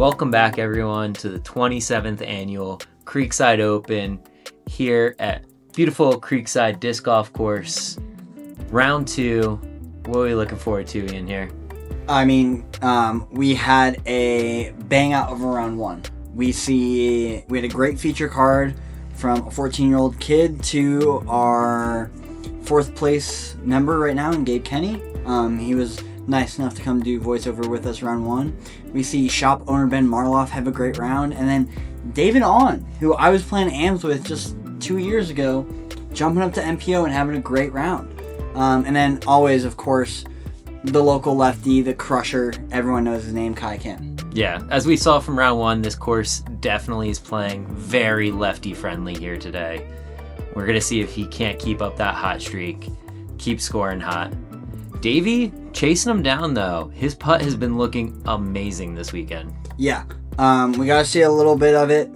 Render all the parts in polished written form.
Welcome back, everyone, to the 27th annual Creekside Open here at beautiful Creekside Disc Golf Course. Round 2. What are we looking forward to in here? I mean, we had a bang out of a round 1. We had a great feature card from a 14-year-old kid to our 4th place member right now, in Gabe Kenney. He was nice enough to come do voiceover with us round 1. We see shop owner Ben Marolf have a great round, and then David On, who I was playing AMs with just 2 years ago, jumping up to MPO and having a great round. And then always, of course, the local lefty, the crusher, everyone knows his name, Kai Kim. Yeah, as we saw from round 1, this course definitely is playing very lefty-friendly here today. We're going to see if he can't keep up that hot streak, keep scoring hot. Davey chasing him down, though. His putt has been looking amazing this weekend. Yeah, we got to see a little bit of it.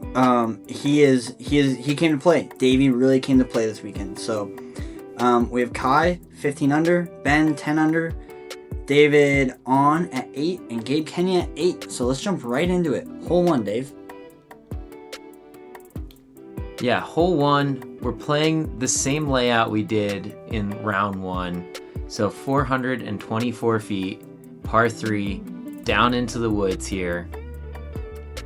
He came to play. Davey really came to play this weekend. So we have Kai, 15 under, Ben, 10 under, David On at 8, and Gabe Kenney at 8. So let's jump right into it. Hole 1, Dave. Yeah, hole 1, we're playing the same layout we did in round 1. So 424 feet, par 3, down into the woods here.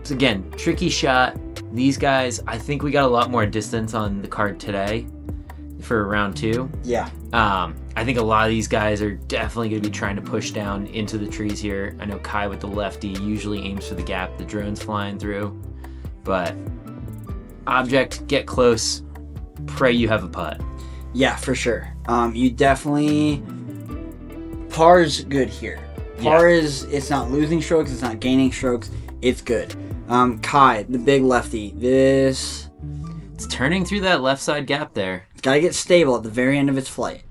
So again, tricky shot. These guys, I think we got a lot more distance on the card today for round 2. Yeah. I think a lot of these guys are definitely going to be trying to push down into the trees here. I know Kai with the lefty usually aims for the gap the drone's flying through. But object, get close, pray you have a putt. Yeah, for sure. You definitely... Par's good here. Par is, it's not losing strokes, it's not gaining strokes, it's good. Kai, the big lefty, it's turning through that left side gap there. It's got to get stable at the very end of its flight.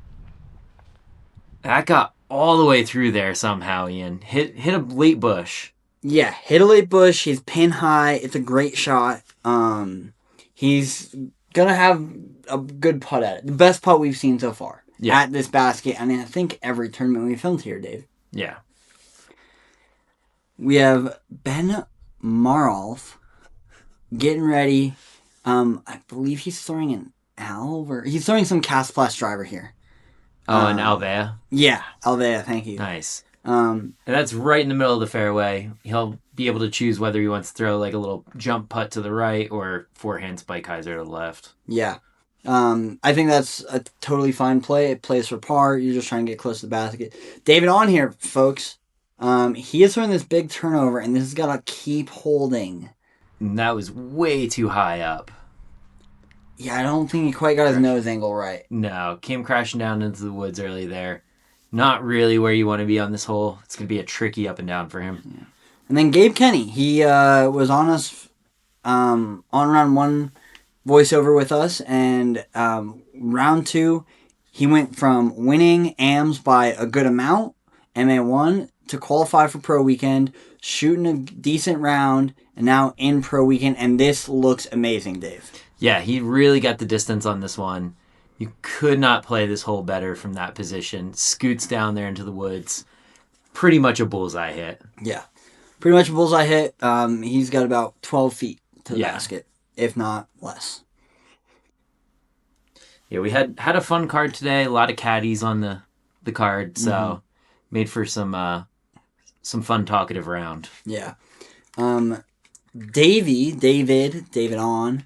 That got all the way through there somehow, Ian. Hit a late bush. Yeah, hit a late bush. He's pin high. It's a great shot. He's gonna have a good putt at it. The best putt we've seen so far at this basket. I mean, I think every tournament we filmed here, Dave. Yeah. We have Ben Marolf getting ready. I believe he's throwing an Alv, he's throwing some Cast Plus driver here. Oh, an Alvea? Yeah, Alvea, thank you. Nice. And that's right in the middle of the fairway. He'll be able to choose whether he wants to throw like a little jump putt to the right or forehand spike hyzer to the left. Yeah. I think that's a totally fine play. It plays for par. You're just trying to get close to the basket. David On here, folks. He is throwing this big turnover, and this has got to keep holding. And that was way too high up. Yeah, I don't think he quite got his nose angle right. No, came crashing down into the woods early there. Not really where you want to be on this hole. It's going to be a tricky up and down for him. Yeah. And then Gabe Kenney, he was on us on round 1 voiceover with us, and round 2, he went from winning AMs by a good amount, MA1, to qualify for Pro Weekend, shooting a decent round, and now in Pro Weekend, and this looks amazing, Dave. Yeah, he really got the distance on this one. You could not play this hole better from that position. Scoots down there into the woods. Pretty much a bullseye hit. Yeah, pretty much a bullseye hit. He's got about 12 feet to the basket, if not less. Yeah, we had a fun card today. A lot of caddies on the card, so made for some fun talkative round. Yeah. David On.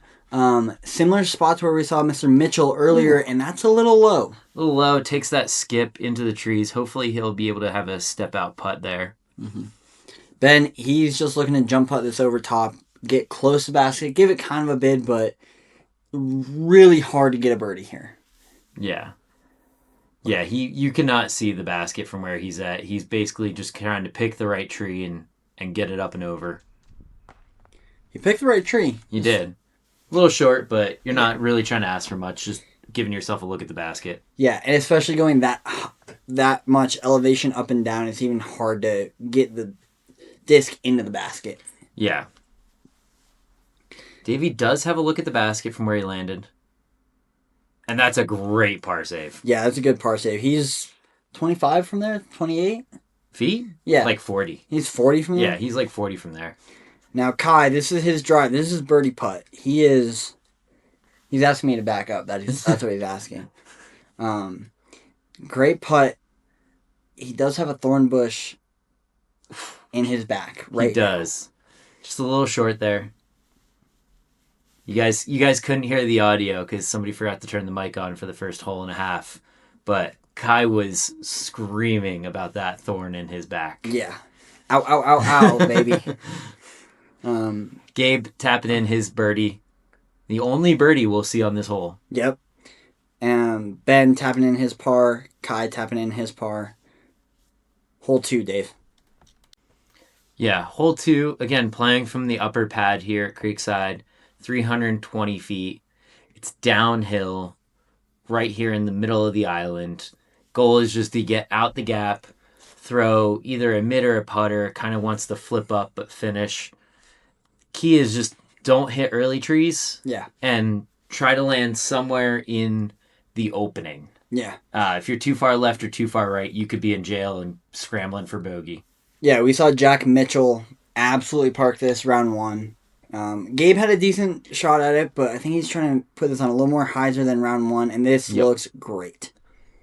Similar spots where we saw Mr. Mitchell earlier, and that's a little low. A little low, takes that skip into the trees. Hopefully he'll be able to have a step-out putt there. Mm-hmm. Ben, he's just looking to jump putt this over top, get close to the basket, give it kind of a bid, but really hard to get a birdie here. Yeah. Yeah, you cannot see the basket from where he's at. He's basically just trying to pick the right tree and get it up and over. You picked the right tree. You did. A little short, but you're not really trying to ask for much, just giving yourself a look at the basket. Yeah, and especially going that much elevation up and down, it's even hard to get the disc into the basket. Yeah. Davey does have a look at the basket from where he landed. And that's a great par save. Yeah, that's a good par save. He's 25 from there? 28? Feet? Yeah. Like 40. He's 40 from there? Yeah, he's like 40 from there. Now, Kai, this is his drive. This is his birdie putt. He's asking me to back up. That's what he's asking. Great putt. He does have a thorn bush in his back. Right. He does. Just a little short there. You guys couldn't hear the audio because somebody forgot to turn the mic on for the first hole and a half. But Kai was screaming about that thorn in his back. Yeah. Ow, ow, ow, ow, baby. Gabe tapping in his birdie. The only birdie we'll see on this hole. Yep. And Ben tapping in his par. Kai tapping in his par. Hole 2, Dave. Yeah, hole 2, again, playing from the upper pad here at Creekside, 320 feet. It's downhill, right here in the middle of the island. Goal is just to get out the gap, throw either a mid or a putter, kind of wants to flip up but finish. Key is just don't hit early trees. Yeah. And try to land somewhere in the opening. Yeah. If you're too far left or too far right, you could be in jail and scrambling for bogey. Yeah, we saw Jack Mitchell absolutely park this round 1. Gabe had a decent shot at it, but I think he's trying to put this on a little more hyzer than round 1, and this looks great.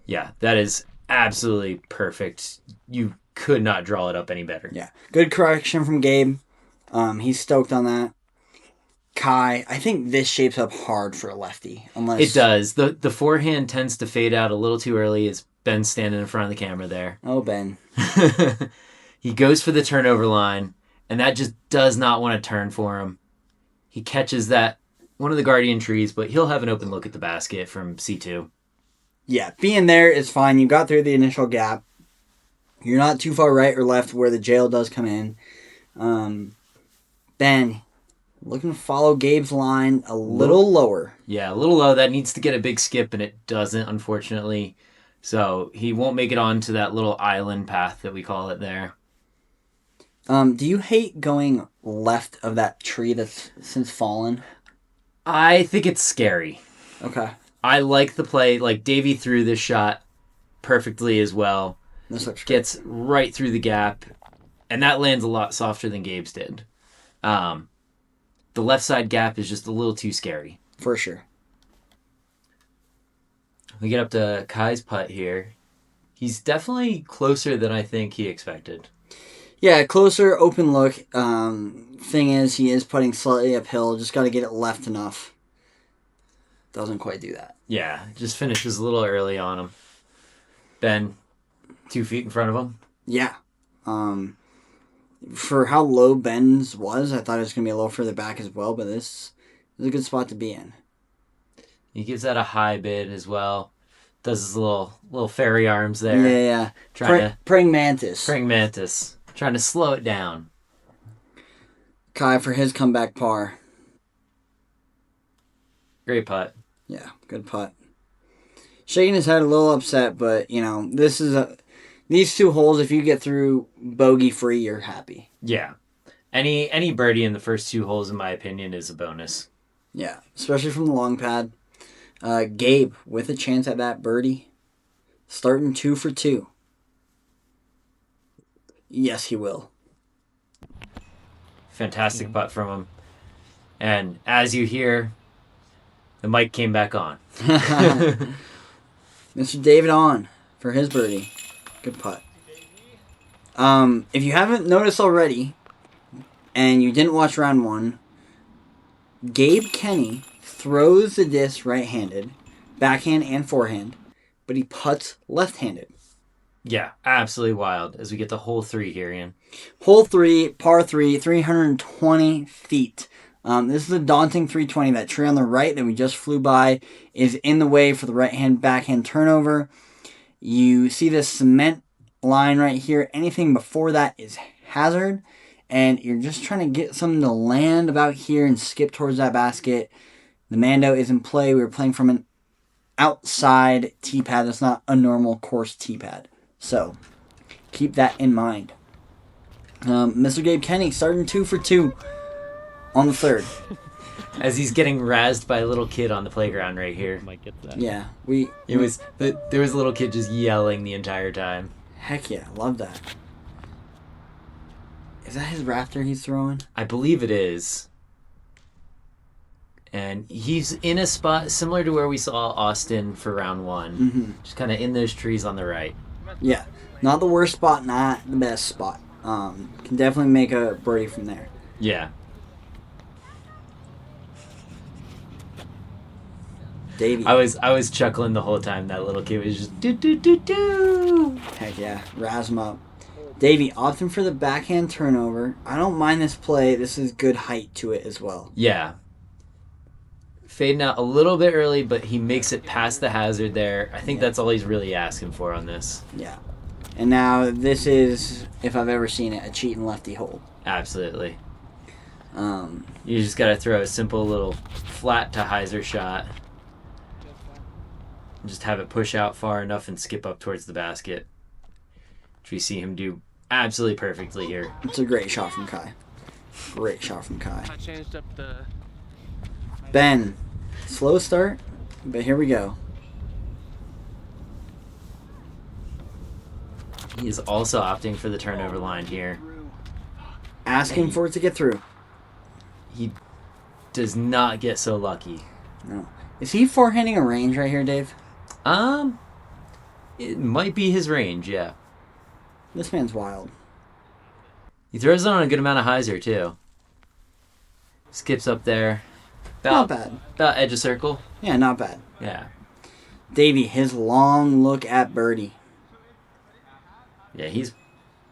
Yeah, that is absolutely perfect. You could not draw it up any better. Yeah, good correction from Gabe. He's stoked on that. Kai, I think this shapes up hard for a lefty. Unless it does. The forehand tends to fade out a little too early as Ben's standing in front of the camera there. Oh, Ben. He goes for the turnover line, and that just does not want to turn for him. He catches that one of the guardian trees, but he'll have an open look at the basket from C2. Yeah, being there is fine. You got through the initial gap. You're not too far right or left where the jail does come in. Ben, looking to follow Gabe's line a little lower. Yeah, a little low. That needs to get a big skip, and it doesn't, unfortunately. So he won't make it onto that little island path that we call it there. Do you hate going left of that tree that's since fallen? I think it's scary. Okay. I like the play. Like, Davey threw this shot perfectly as well. This looks great. Gets right through the gap, and that lands a lot softer than Gabe's did. The left side gap is just a little too scary. For sure. We get up to Kai's putt here. He's definitely closer than I think he expected. Yeah, closer, open look. Thing is, he is putting slightly uphill. Just got to get it left enough. Doesn't quite do that. Yeah, just finishes a little early on him. Ben, 2 feet in front of him. Yeah. For how low Ben's was, I thought it was going to be a little further back as well, but this is a good spot to be in. He gives that a high bid as well. Does his little fairy arms there. Yeah. Praying mantis. Praying mantis. Trying to slow it down. Kai for his comeback par. Great putt. Yeah, good putt. Shaking his head a little upset, but, this is these 2 holes, if you get through bogey free, you're happy. Yeah. Any birdie in the first 2 holes, in my opinion, is a bonus. Yeah, especially from the long pad. Gabe with a chance at that birdie. Starting 2 for 2. Yes, he will. Fantastic putt from him. And as you hear, the mic came back on. Mr. David on for his birdie. Good putt. If you haven't noticed already, and you didn't watch round 1, Gabe Kenney throws the disc right-handed, backhand and forehand, but he putts left-handed. Yeah, absolutely wild as we get to hole 3 here, Ian. Hole 3, par 3, 320 feet. This is a daunting 320. That tree on the right that we just flew by is in the way for the right-hand backhand turnover. You see this cement line right here. Anything before that is hazard, and you're just trying to get something to land about here and skip towards that basket. The Mando is in play. We were playing from an outside tee pad. That's not a normal course tee pad. So, keep that in mind. Mr. Gabe Kenney starting 2 for 2 on the 3rd. As he's getting razzed by a little kid on the playground right here. Might get that. Yeah, there was a little kid just yelling the entire time. Heck yeah, love that. Is that his rafter he's throwing? I believe it is. And he's in a spot similar to where we saw Austin for round 1. Mm-hmm. Just kind of in those trees on the right. Yeah. Not the worst spot, not the best spot. Can definitely make a birdie from there. Yeah. Davey. I was chuckling the whole time. That little kid was just do do do do. Heck yeah. Razz him up. Davey, opting for the backhand turnover. I don't mind this play. This is good height to it as well. Yeah. Fading out a little bit early, but he makes it past the hazard there. I think that's all he's really asking for on this. Yeah. And now this is, if I've ever seen it, a cheating lefty hole. Absolutely. You just got to throw a simple little flat to hyzer shot. Just have it push out far enough and skip up towards the basket. Which we see him do absolutely perfectly here. It's a great shot from Kai. Great shot from Kai. I changed up the... Ben. Slow start, but here we go. He is also opting for the turnover line here. Asking for it to get through. He does not get so lucky. No. Is he forehanding a range right here, Dave? It might be his range, yeah. This man's wild. He throws it on a good amount of hyzer, too. Skips up there. Not bad. About edge of circle. Yeah, not bad. Yeah. Davey, his long look at birdie. Yeah, he's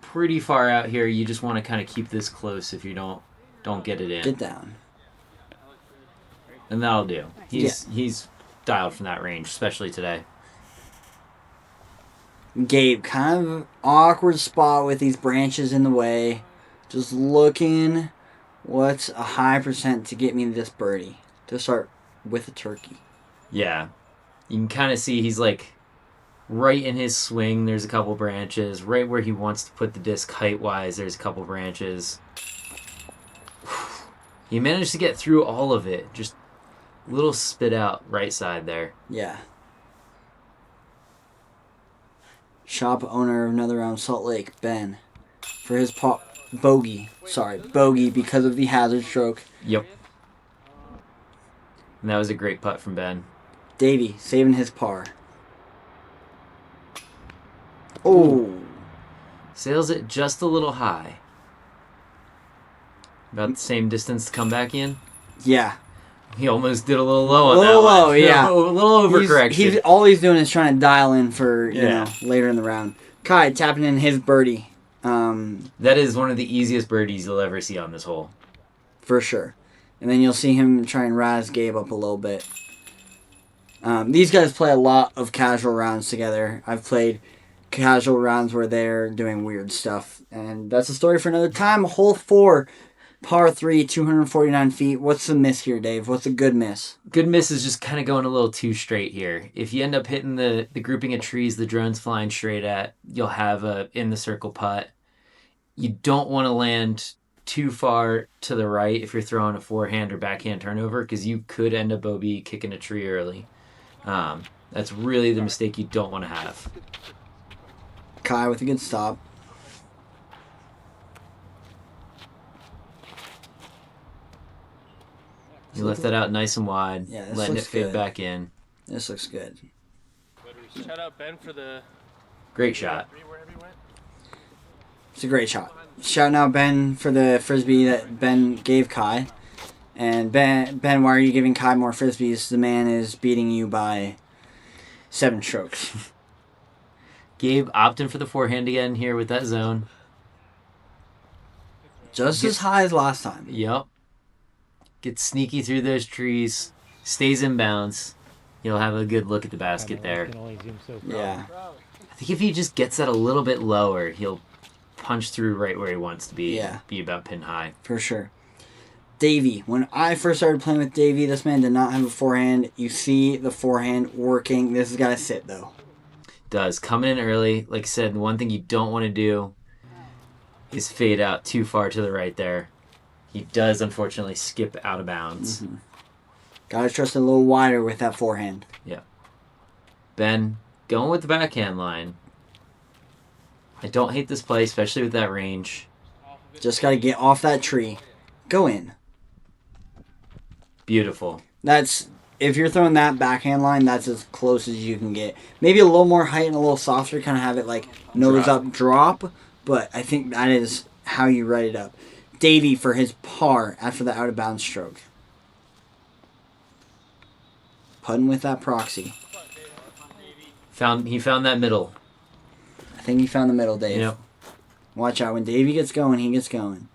pretty far out here. You just want to kind of keep this close if you don't get it in. Get down. And that'll do. He's dialed from that range, especially today. Gabe, kind of awkward spot with these branches in the way. Just looking, what's a high percent to get me this birdie? To start with a turkey. Yeah. You can kind of see he's like right in his swing. There's a couple branches. Right where he wants to put the disc height-wise, there's a couple branches. He managed to get through all of it. Just a little spit out right side there. Yeah. Shop owner of another round, Salt Lake, Ben. For his bogey. Sorry, bogey because of the hazard stroke. Yep. And that was a great putt from Ben. Davey saving his par. Oh. Sails it just a little high. About the same distance to come back in. Yeah. He almost did a little low on A little that low, one. yeah. A little overcorrection. All he's doing is trying to dial in for, you Yeah. know, later in the round. Kai tapping in his birdie. That is one of the easiest birdies you'll ever see on this hole. For sure. And then you'll see him try and razz Gabe up a little bit. These guys play a lot of casual rounds together. I've played casual rounds where they're doing weird stuff. And that's a story for another time. Hole 4, par 3, 249 feet. What's the miss here, Dave? What's a good miss? Good miss is just kind of going a little too straight here. If you end up hitting the grouping of trees the drone's flying straight at, you'll have a in the circle putt. You don't want to land too far to the right if you're throwing a forehand or backhand turnover because you could end up OB kicking a tree early. That's really the mistake you don't want to have. Kai with a good stop. You left that out nice and wide, Yeah, this letting it looks fade good. back in. This looks good. Shout out Ben for the... Great shot. It's a great shot. Shouting out Ben for the frisbee that Ben gave Kai. And Ben, why are you giving Kai more frisbees? The man is beating you by 7 strokes. Gabe opting for the forehand again here with that zone. Just as high as last time. Yep. Gets sneaky through those trees. Stays in bounds. You'll have a good look at the basket there. Yeah. I think if he just gets that a little bit lower, he'll punch through right where he wants to be. Yeah. Be about pin high. For sure. Davey. When I first started playing with Davey, this man did not have a forehand. You see the forehand working. This has got to sit, though. Does. Coming in early. Like I said, the one thing you don't want to do is fade out too far to the right there. He does, unfortunately, skip out of bounds. Mm-hmm. Got to trust a little wider with that forehand. Yeah. Ben, going with the backhand line. I don't hate this play, especially with that range. Just got to get off that tree. Go in. Beautiful. That's... If you're throwing that backhand line, that's as close as you can get. Maybe a little more height and a little softer, kind of have it like nose up drop. But I think that is how you write it up. Davey for his par after the out of bounds stroke. Putting with that proxy. He found that middle. I think he found the middle, Dave. Yep. Watch out. When Davey gets going, he gets going.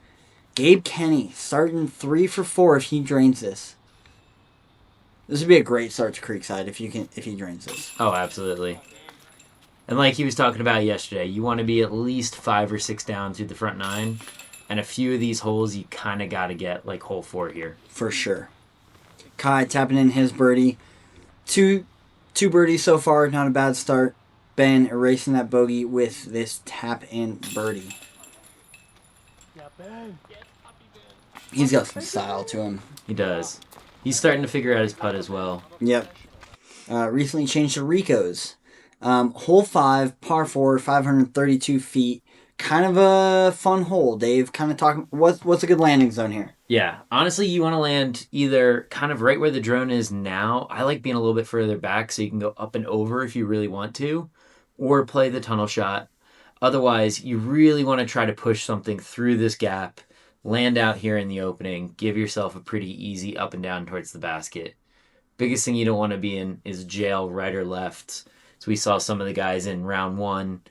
Gabe Kenney starting 3 for 4 if he drains this. This would be a great start to Creekside if he drains this. Oh, absolutely. And like he was talking about yesterday, you want to be at least 5 or 6 down through the front 9. And a few of these holes you kind of got to get like hole 4 here. For sure. Kai tapping in his birdie. Two birdies so far, not a bad start. Ben erasing that bogey with this tap-in birdie. Yeah, Ben. He's got some style to him. He does. He's starting to figure out his putt as well. Yep. Recently changed to Rico's. Hole 5, par 4, 532 feet. Kind of a fun hole, Dave. Kind of talking. What's a good landing zone here? Yeah, honestly, you want to land either kind of right where the drone is now. I like being a little bit further back so you can go up and over if you really want to, or play the tunnel shot. Otherwise, you really want to try to push something through this gap, land out here in the opening, give yourself a pretty easy up and down towards the basket. Biggest thing you don't want to be in is jail right or left. So we saw some of the guys in round 1.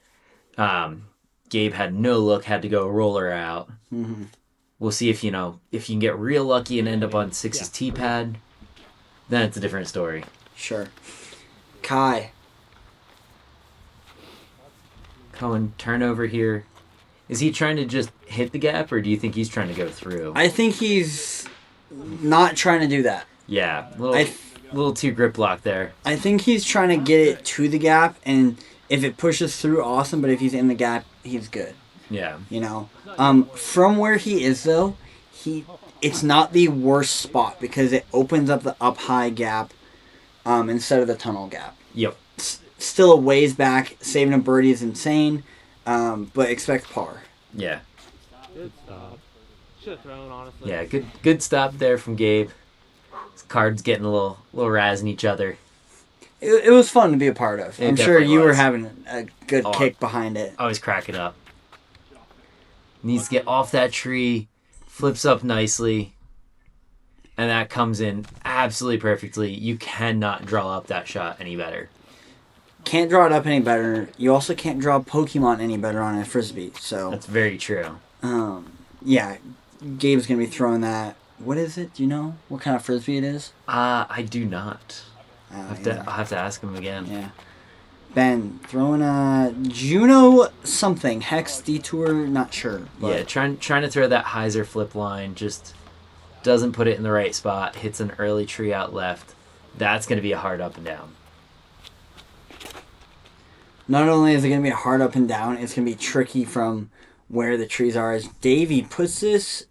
Gabe had no look, had to go roller out. Mm-hmm. We'll see if you can get real lucky and end up on 6's tee pad. Then it's a different story. Sure. Kai. Cohen, turn over here. Is he trying to just hit the gap, or do you think he's trying to go through? I think he's not trying to do that. Yeah, little too grip lock there. I think he's trying to get it to the gap, and if it pushes through, awesome. But if he's in the gap, he's good. Yeah. From where he is though, it's not the worst spot because it opens up the up high gap, instead of the tunnel gap. Yep. Still a ways back. Saving a birdie is insane, but expect par. Yeah. Good stop. Should have thrown, honestly. Yeah, good stop there from Gabe. His cards getting a little razzing each other. It was fun to be a part of. I'm sure you were was. having a good kick behind it. I was cracking up. Needs to get off that tree, flips up nicely, and that comes in absolutely perfectly. You cannot draw up that shot any better. Can't draw it up any better. You also can't draw Pokemon any better on a Frisbee. So That's very true. yeah, Gabe's going to be throwing that. What is it? Do you know what kind of Frisbee it is? I do not. I'll Yeah. have to ask him again. Yeah. Ben, throwing a Juno something. Hex, Detour, not sure. But Yeah, trying to throw that hyzer flip line, just doesn't put it in the right spot, hits an early tree out left. That's going to be a hard up and down. not only is it going to be a hard up and down, it's going to be tricky from where the trees are. As Davey puts this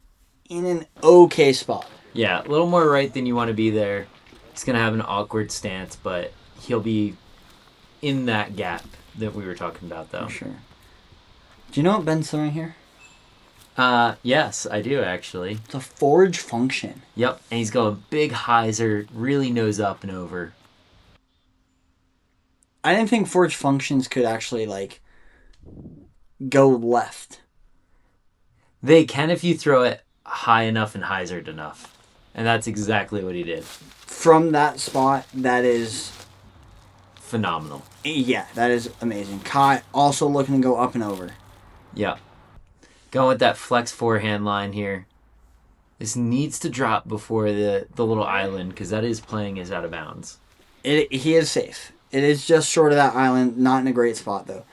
in an okay spot. Yeah, a little more right than you want to be there. He's going to have an awkward stance, but he'll be in that gap that we were talking about, though. For sure. Do you know what Ben's throwing here? Yes, I do, actually. It's a forage function. Yep, and he's going big hyzer, really nose up and over. I didn't think forage functions could actually, like, go left. They can if you throw it high enough and hyzered enough. And that's exactly what he did. From that spot, that is... Phenomenal. Yeah, that is amazing. Kai also looking to go up and over. Yep. Going with that flex forehand line here. This needs to drop before the little island, because that is playing as out of bounds. He is safe. It is just short of that island. Not in a great spot, though.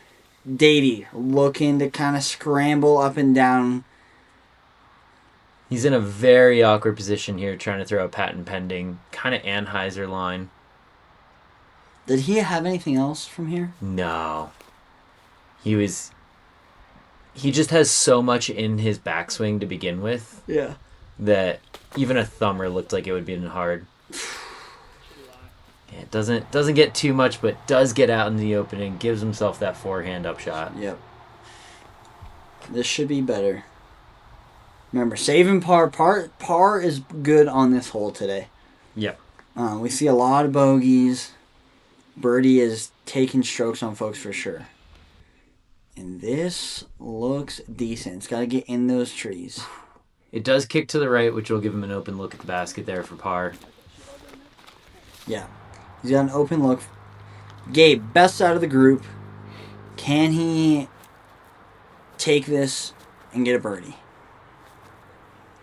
Davey looking to kind of scramble up and down. He's in a very awkward position here, trying to throw a patent pending, kind of Anheuser line. Did he have anything else from here? No. He just has so much in his backswing to begin with. Yeah. That even a thumber looked like it would be in hard. Yeah, it doesn't get too much, but does get out in the opening, gives himself that forehand up shot. Yep. This should be better. Remember, saving par. Par is good on this hole today. Yep. We see a lot of bogeys. Birdie is taking strokes on folks for sure. And this looks decent. It's got to get in those trees. It does kick to the right, which will give him an open look at the basket there for par. Yeah. He's got an open look. Gabe, best out of the group. Can he take this and get a birdie?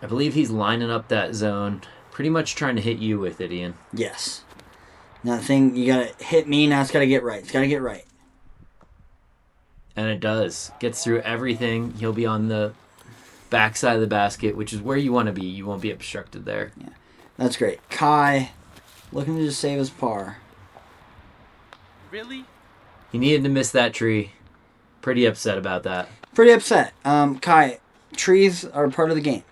I believe he's lining up that zone, pretty much trying to hit you with it, Ian. Yes. Now the thing, you got to hit me, now it's got to get right. It's got to get right. And it does. Gets through everything. He'll be on the backside of the basket, which is where you want to be. You won't be obstructed there. Yeah. That's great. Kai, looking to just save his par. Really? He needed to miss that tree. Pretty upset about that. Pretty upset. Kai, trees are part of the game.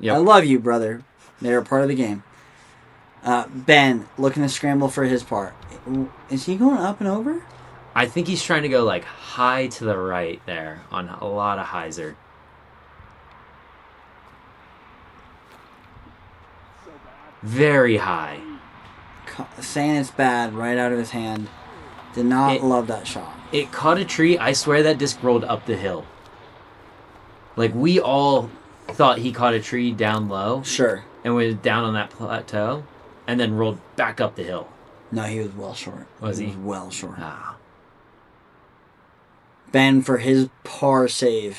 Yep. I love you, brother. They're a part of the game. Ben, looking to scramble for his par. Is he going up and over? I think he's trying to go like high to the right there on a lot of hyzer. Very high. Saying it's bad right out of his hand. Did not love that shot. It caught a tree. I swear that disc rolled up the hill. Like, we all thought he caught a tree down low. Sure. And went down on that plateau. And then rolled back up the hill. No, he was well short. Was he? Was well short. Ah. Ben for his par save.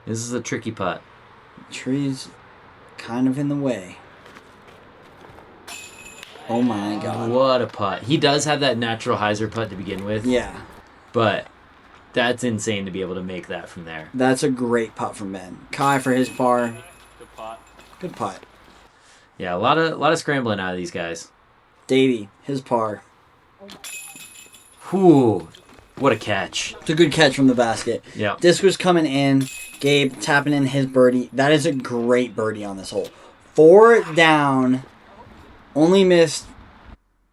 This is a tricky putt. Tree's kind of in the way. Oh my god. What a putt. He does have that natural hyzer putt to begin with. Yeah. But that's insane to be able to make that from there. That's a great putt from Ben. Kai for his par. Good pot. Good putt. Yeah, a lot of scrambling out of these guys. Davey, his par. Whew. What a catch. It's a good catch from the basket. Yeah. Disc was coming in. Gabe tapping in his birdie. That is a great birdie on this hole. 4 down. Only missed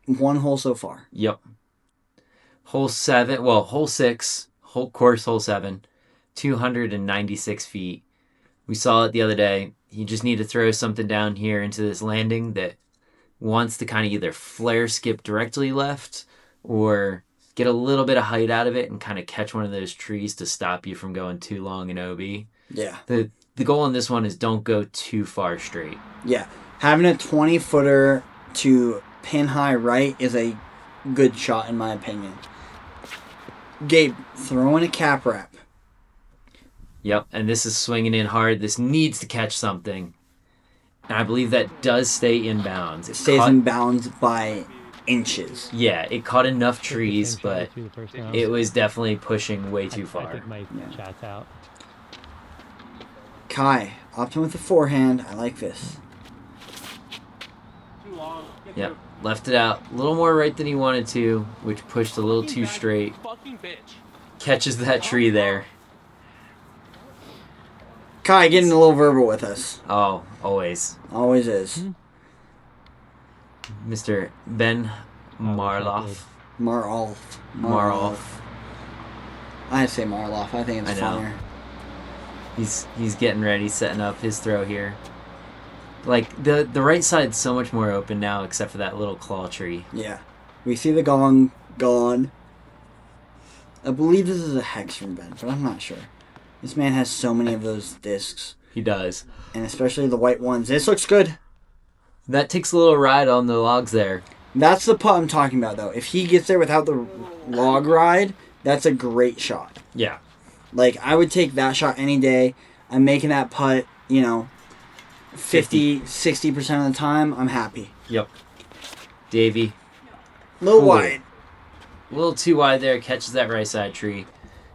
one hole so far. Yep. Hole 6. Hole 7. 296 feet. We saw it the other day. You just need to throw something down here into this landing that wants to kind of either flare skip directly left or get a little bit of height out of it and kind of catch one of those trees to stop you from going too long in OB. Yeah. The goal on this one is don't go too far straight. Yeah. Having a 20-footer to pin high right is a good shot in my opinion. Gabe, throwing a cap wrap. Yep, and this is swinging in hard. This needs to catch something. And I believe that does stay in bounds. It stays in bounds by inches. Yeah, it caught enough trees, but it was definitely pushing way too I far. think my chat's out. Kai, opting with the forehand. I like this. Too long. Yep, left it out a little more right than he wanted to, which pushed a little too straight. Fucking bitch. Catches that tree there. Kai getting a little verbal with us. Oh, always. Always is. Mr. Ben Marolf. Marolf. I say Marolf. I think it's I know. funnier. He's getting ready, setting up his throw here. Like, the right side's so much more open now, except for that little claw tree. Yeah. We see the gong gone. I believe this is a hex from Ben, but I'm not sure. This man has so many of those discs. He does. And especially the white ones. This looks good. That takes a little ride on the logs there. That's the putt I'm talking about, though. If he gets there without the log ride, that's a great shot. Yeah. Like, I would take that shot any day. I'm making that putt, 50, 60% of the time. I'm happy. Yep. Davey. A little Ooh. wide. A little too wide there. Catches that right side tree.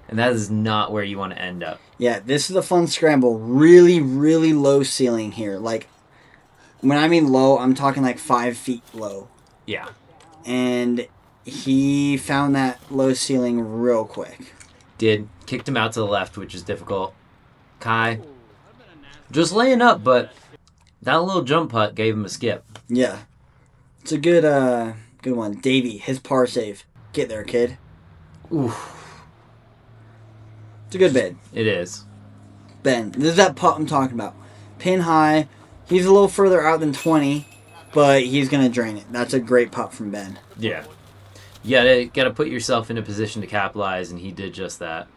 And that is not where you want to end up. Yeah, this is a fun scramble. Really, really low ceiling here. Like, when I mean low, I'm talking like 5 feet low. Yeah. And he found that low ceiling real quick. Kicked him out to the left, which is difficult. Kai. Just laying up, but that little jump putt gave him a skip. Yeah. It's a good one. Davey, his par save. Get there, kid. Oof. It's a good bid. It is. Ben. This is that putt I'm talking about. Pin high. He's a little further out than 20, but he's going to drain it. That's a great putt from Ben. Yeah. You gotta put yourself in a position to capitalize, and he did just that.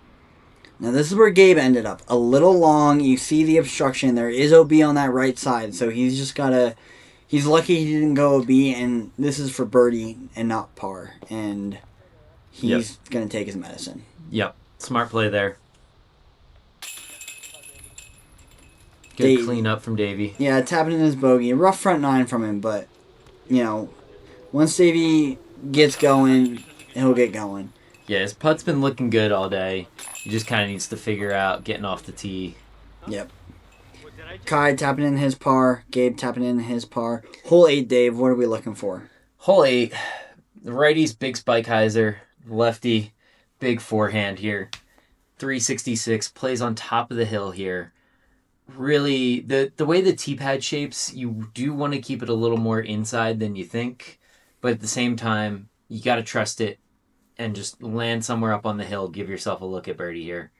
Now this is where Gabe ended up. A little long. You see the obstruction. There is OB on that right side, so he's just got to... He's lucky he didn't go OB, and this is for birdie and not par. And he's going to take his medicine. Yep. Smart play there. Good clean up from Davey. Yeah, tapping in his bogey. Rough front nine from him, but, once Davey gets going, he'll get going. Yeah, his putt's been looking good all day. He just kind of needs to figure out getting off the tee. Yep. Kai tapping in his par. Gabe tapping in his par. Hole 8, Dave. What are we looking for? Hole 8. The righty's big spike hyzer. Lefty, big forehand here. 366. Plays on top of the hill here. Really, the way the tee pad shapes, you do want to keep it a little more inside than you think. But at the same time, you got to trust it and just land somewhere up on the hill. Give yourself a look at birdie here.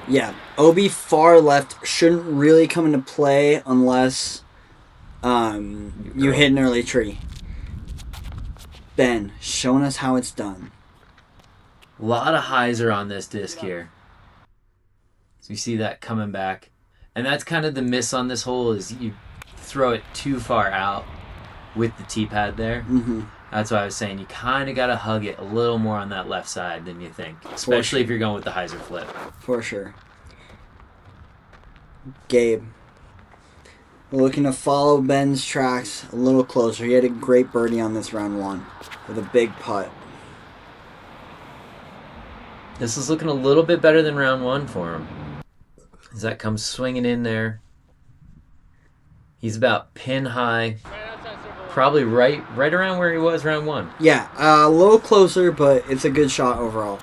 Yeah, OB far left shouldn't really come into play unless you hit an early tree. Ben, showing us how it's done. A lot of hyzer on this disc here. So you see that coming back. And that's kind of the miss on this hole is you throw it too far out with the tee pad there. Mm-hmm. That's why I was saying you kind of got to hug it a little more on that left side than you think, especially if you're going with the hyzer flip. For sure. Gabe. Looking to follow Ben's tracks a little closer. He had a great birdie on this round 1 with a big putt. This is looking a little bit better than round 1 for him. As that comes swinging in there. He's about pin high. Probably right around where he was round 1. Yeah, a little closer, but it's a good shot overall.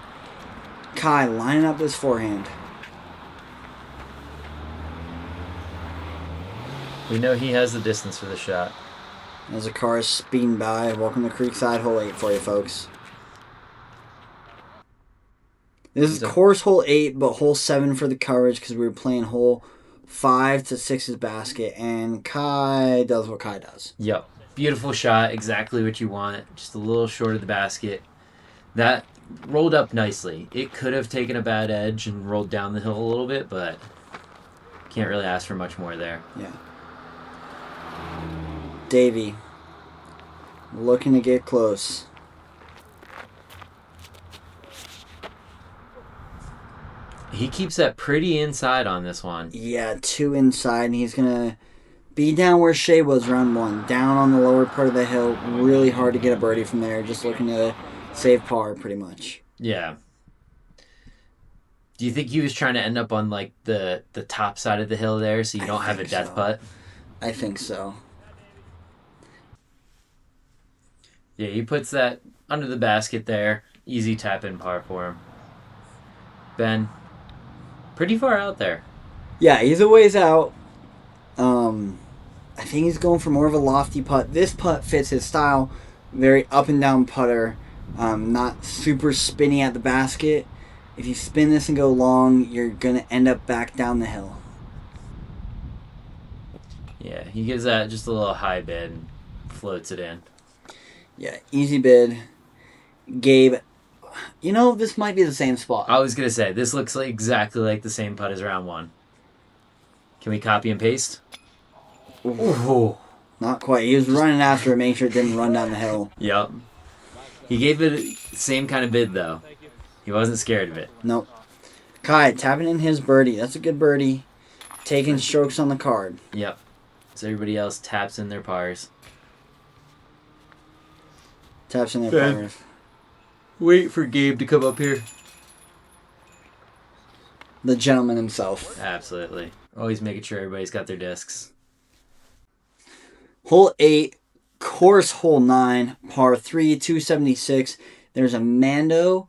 Kai lining up his forehand. We know he has the distance for the shot. As the car is speeding by, welcome to Creekside hole 8 for you folks. This is course hole 8, but hole 7 for the coverage because we were playing hole 5 to 6's basket, and Kai does what Kai does. Yep. Beautiful shot, exactly what you want. Just a little short of the basket. That rolled up nicely. It could have taken a bad edge and rolled down the hill a little bit, but can't really ask for much more there. Yeah. Davey, looking to get close. He keeps that pretty inside on this one. Yeah, 2 inside, and he's going to be down where Shea was round 1. Down on the lower part of the hill. Really hard to get a birdie from there. Just looking to save par, pretty much. Yeah. Do you think he was trying to end up on like the top side of the hill there so you don't have a death putt? I think so. Yeah, he puts that under the basket there. Easy tap in par for him. Ben, pretty far out there. Yeah, he's a ways out. I think he's going for more of a lofty putt. This putt fits his style. Very up and down putter. Not super spinny at the basket. If you spin this and go long, you're going to end up back down the hill. Yeah, he gives that just a little high bid and floats it in. Yeah, easy bid. Gabe, this might be the same spot. I was going to say, this looks like exactly like the same putt as round 1. Can we copy and paste? Ooh. Not quite. He was running after it, making sure it didn't run down the hill. Yep. He gave it the same kind of bid, though. He wasn't scared of it. Nope. Kai tapping in his birdie. That's a good birdie. Taking strokes on the card. Yep. So everybody else taps in their pars. Taps in their pars. Wait for Gabe to come up here. The gentleman himself. Absolutely. Always making sure everybody's got their discs. Hole 8, course hole 9, par 3, 276. There's a Mando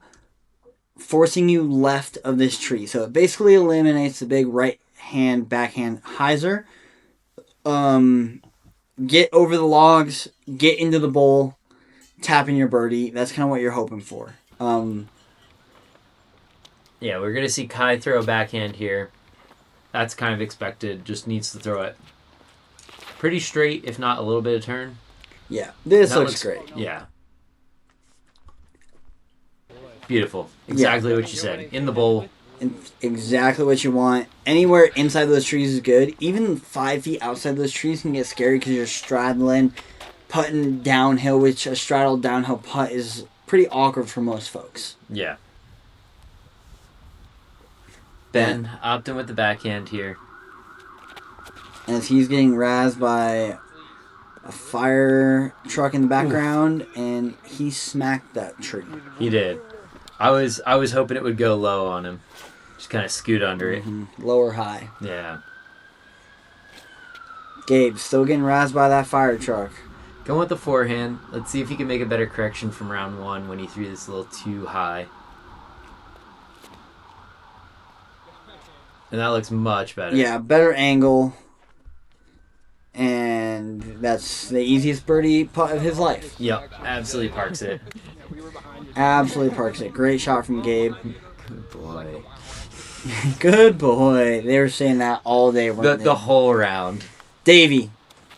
forcing you left of this tree. So it basically eliminates the big right hand, backhand hyzer. Get over the logs, get into the bowl, tap in your birdie. That's kind of what you're hoping for. Yeah, we're going to see Kai throw a backhand here. that's kind of expected. Just needs to throw it pretty straight, if not a little bit of turn. Yeah, this That looks great. Yeah. Beautiful. Exactly what you said. In the bowl. Exactly what you want. Anywhere inside those trees is good. Even 5 feet outside those trees can get scary because you're straddling, putting downhill, which a straddle downhill putt is pretty awkward for most folks. Yeah. Ben opting with the backhand here. As he's getting razzed by a fire truck in the background, and he smacked that tree. He did. I was hoping it would go low on him. Just kind of scoot under it. Lower high. Yeah. Gabe still getting razzed by that fire truck. Going with the forehand. Let's see if he can make a better correction from round 1 when he threw this a little too high. And that looks much better. Yeah, better angle. And that's the easiest birdie putt of his life. Yep, absolutely parks it. Absolutely parks it. Great shot from Gabe. Good boy. Good boy. They were saying that all day. The whole round. Davey,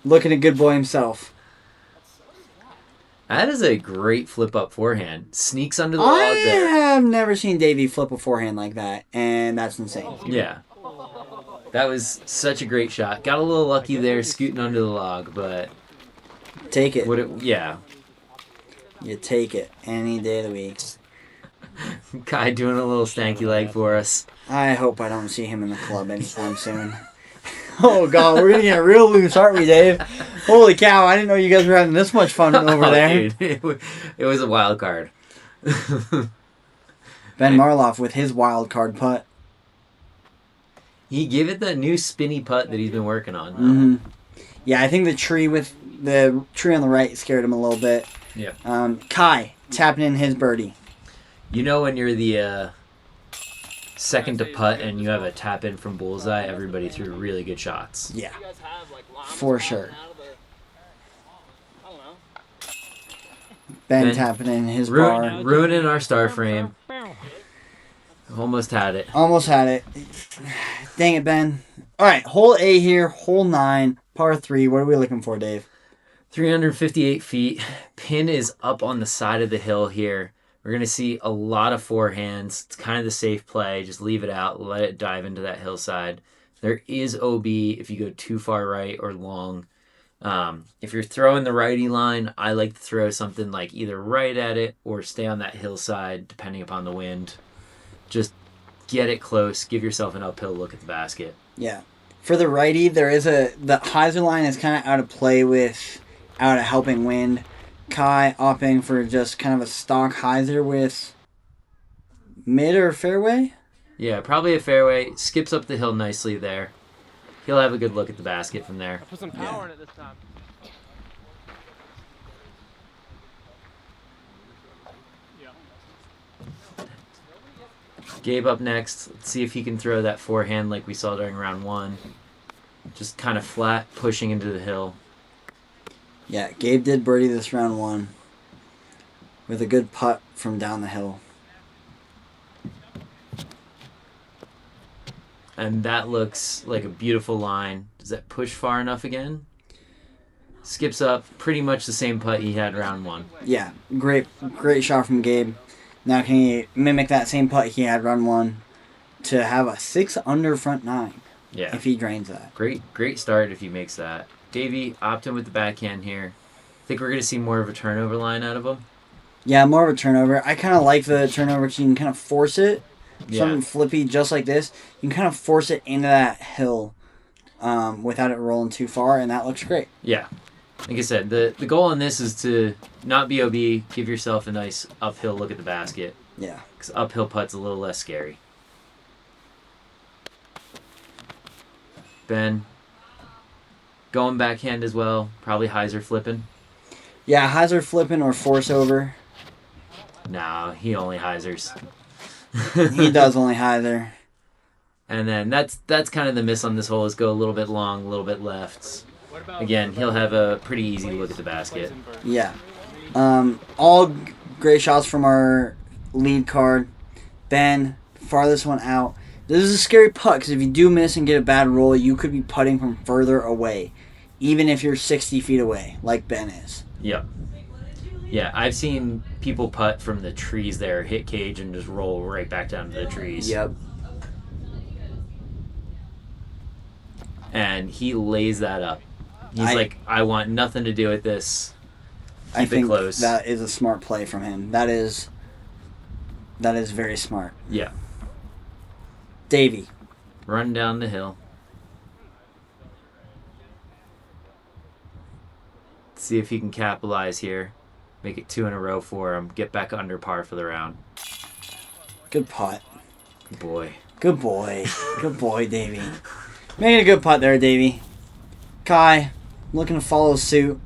looking a good boy himself. That is a great flip-up forehand. Sneaks under the log I there. have never seen Davey flip a forehand like that, and that's insane. Yeah. That was such a great shot. Got a little lucky there, scooting under the log, but... Take it. Yeah. You take it any day of the week. Kai doing a little stanky leg for us. I hope I don't see him in the club anytime soon. Oh, God, we're going to get real loose, aren't we, Dave? Holy cow, I didn't know you guys were having this much fun over there. Dude, it was a wild card. Ben Marolf with his wild card putt. He gave it the new spinny putt that he's been working on. Mm-hmm. Yeah, I think the tree on the right scared him a little bit. Yeah. Kai tapping in his birdie. You know when you're the second to putt and you have a tap in from bullseye, everybody threw really good shots. Yeah, for sure. Ben tapping in his bar. Ruining our star frame. Almost had it. Almost had it. Dang it, Ben. All right, hole A here, hole 9, par 3. What are we looking for, Dave? 358 feet. Pin is up on the side of the hill here. We're going to see a lot of forehands. It's kind of the safe play. Just leave it out. Let it dive into that hillside. There is OB if you go too far right or long. If you're throwing the righty line, I like to throw something like either right at it or stay on that hillside, depending upon the wind. Just get it close. Give yourself an uphill look at the basket. Yeah. For the righty, the hyzer line is kind of out of play without a helping wind. Kai opting for just kind of a stock hyzer with mid or fairway? Yeah, probably a fairway. Skips up the hill nicely there. He'll have a good look at the basket from there. Put some power in it this time. Gabe up next. Let's see if he can throw that forehand like we saw during round 1. Just kind of flat, pushing into the hill. Yeah, Gabe did birdie this round 1 with a good putt from down the hill. And that looks like a beautiful line. Does that push far enough again? Skips up. Pretty much the same putt he had round 1. Yeah, great shot from Gabe. Now can he mimic that same putt he had round 1 to have a 6 under front 9? Yeah. If he drains that. Great start if he makes that. Davey opting with the backhand here. Think we're going to see more of a turnover line out of him? Yeah, more of a turnover. I kind of like the turnover because you can kind of force it. Yeah. Something flippy just like this. You can kind of force it into that hill without it rolling too far, and that looks great. Yeah. Like I said, the goal on this is to not be OB, give yourself a nice uphill look at the basket. Yeah. Because uphill putt's a little less scary. Ben, going backhand as well. Probably hyzer flipping. Yeah, hyzer flipping or force over. No, he only hyzers. He does only hyzer. And then that's kind of the miss on this hole is go a little bit long, a little bit left. Again, he'll have a pretty easy look at the basket. Yeah. All great shots from our lead card. Ben, farthest one out. This is a scary putt because if you do miss and get a bad roll, you could be putting from further away, even if you're 60 feet away, like Ben is. Yep. Yeah, I've seen people putt from the trees there, hit cage, and just roll right back down to the trees. Yep. And he lays that up. He's like, I want nothing to do with this. I think it close. that is a smart play from him. That is very smart. Yeah. Davey. Run down the hill. See if he can capitalize here. Make it 2 in a row for him. Get back under par for the round. Good putt. Good boy. Good boy. Good boy, Davey. Making a good putt there, Davey. Kai looking to follow suit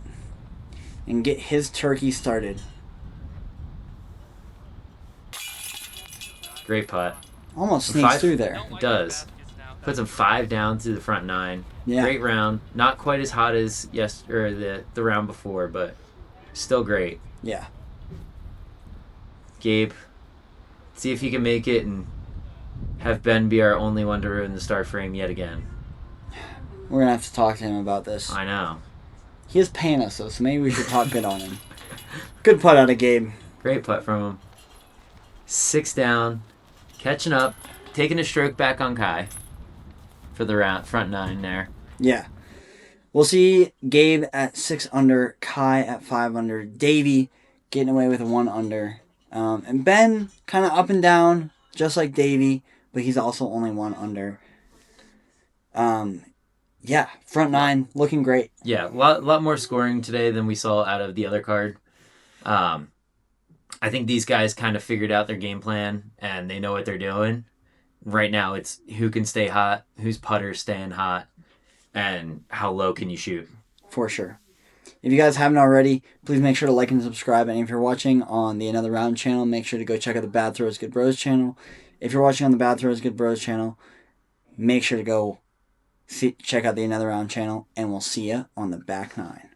and get his turkey started. Great putt. Almost sneaks 5 through there. It does. Puts him 5 down through the front 9. Yeah. Great round. Not quite as hot as the round before, but still great. Yeah. Gabe, see if you can make it and have Ben be our only one to ruin the star frame yet again. We're going to have to talk to him about this. I know. He is paying us, though, so maybe we should talk good on him. Good putt out of Gabe. Great putt from him. 6 down. Catching up. Taking a stroke back on Kai for the round, front 9 there. Yeah. We'll see Gabe at 6 under, Kai at 5 under, Davey getting away with a 1 under. And Ben kind of up and down, just like Davey, but he's also only 1 under. Yeah, front 9 looking great. Yeah, a lot more scoring today than we saw out of the other card. I think these guys kind of figured out their game plan and they know what they're doing. Right now, it's who can stay hot, whose putter's staying hot, and how low can you shoot. For sure. If you guys haven't already, please make sure to like and subscribe. And if you're watching on the Another Round channel, make sure to go check out the Bad Throws Good Bros channel. If you're watching on the Bad Throws Good Bros channel, make sure to go check out the Another Round channel, and we'll see you on the back 9.